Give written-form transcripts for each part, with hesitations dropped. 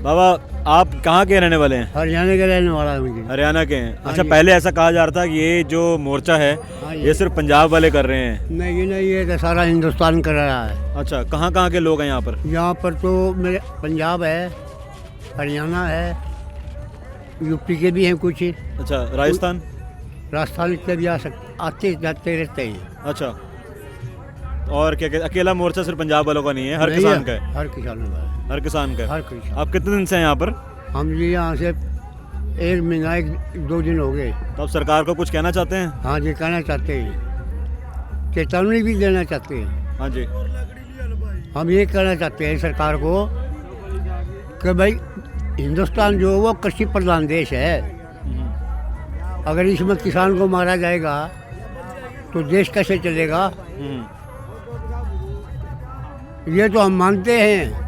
बाबा आप कहाँ के रहने वाले हैं? हरियाणा के रहने वाला है मुझे। हरियाणा के हैं। अच्छा, जी। पहले ऐसा कहा जा रहा था कि ये जो मोर्चा है हाँ जी। ये सिर्फ पंजाब वाले कर रहे हैं। नहीं, ये तो सारा हिंदुस्तान कर रहा है। अच्छा, कहाँ के लोग हैं यहाँ पर? यहाँ पर तो मेरे पंजाब है, हरियाणा है, यूपी के भी हैं कुछ, अच्छा, राजस्थान? राजस्थान के भी आते जाते रहते हैं। अच्छा, और क्या कहते, अकेला मोर्चा सिर्फ पंजाब वालों का नहीं है, हर नहीं किसान का है? हर किसानों का है। हर किसान का है। हर किसान। आप कितने दिन से हैं यहाँ पर? हम जी यहाँ से 1 महीना 2 दिन हो गए। तो आप सरकार को कुछ कहना चाहते हैं? हाँ जी, कहना चाहते हैं, चेतावनी भी देना चाहते हैं। हाँ जी। हम ये कहना चाहते हैं सरकार को कि भाई हिंदुस्तान जो है वो कृषि प्रधान देश है। अगर इसमें किसान को मारा जाएगा तो देश कैसे चलेगा? ये तो हम मानते हैं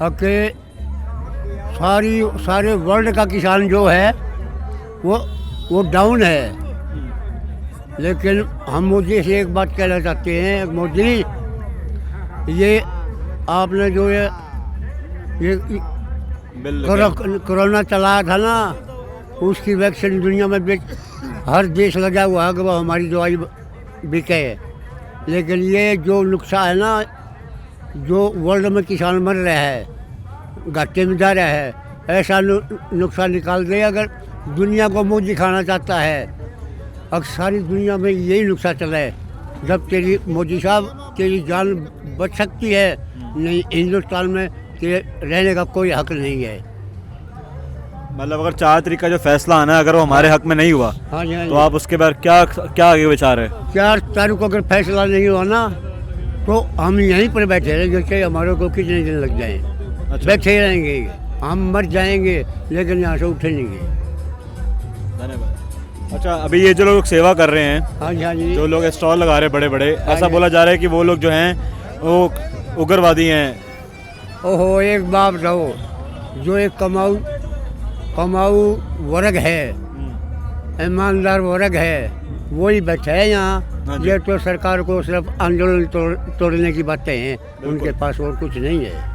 कि सारे वर्ल्ड का किसान जो है वो डाउन है। लेकिन हम मोदी से एक बात कहना चाहते हैं, मोदी ये आपने जो ये बिल कोरोना चलाया था ना, उसकी वैक्सीन दुनिया में हर देश लगा हुआ है कि वो हमारी दवाई बिके। लेकिन ये जो नुकसान है ना, जो वर्ल्ड में किसान मर रहा है, घाटे में जा रहा है, ऐसा नुकसान निकाल दे। अगर दुनिया को मुंह दिखाना चाहता है, अगर सारी दुनिया में यही नुकसान चला है, जब तेरी मोदी साहब तेरी जान बच सकती है, नहीं हिंदुस्तान में तेरे रहने का कोई हक नहीं है। मतलब अगर 4 तारीख का जो फैसला आना है, अगर वो हमारे हक में नहीं हुआ, हाँ जी, हाँ तो आप उसके बाद क्या आगे विचार है? 4 तारीख को अगर फैसला नहीं हुआ ना, तो हम यहीं पर बैठे रहेंगे, चाहे हमारे को कितने दिन लग जाए। अच्छा। बैठे रहेंगे, हम मर जाएंगे लेकिन यहाँ से उठेंगे। धन्यवाद। अच्छा, अभी ये जो लोग सेवा कर रहे हैं, हाँ जी, हाँ जी, जो लोग स्टॉल लगा रहे हैं बड़े बड़े, ऐसा जी। बोला जा रहा है कि वो लोग जो हैं वो उग्रवादी हैं। ओहो, एक बात रहो, जो एक कमाऊ वर्ग है, ईमानदार वर्ग है, वही बैठे हैं हाँ यहाँ। जी। ये तो सरकार को सिर्फ आंदोलन तोड़ने की बातें हैं, उनके पास और कुछ नहीं है।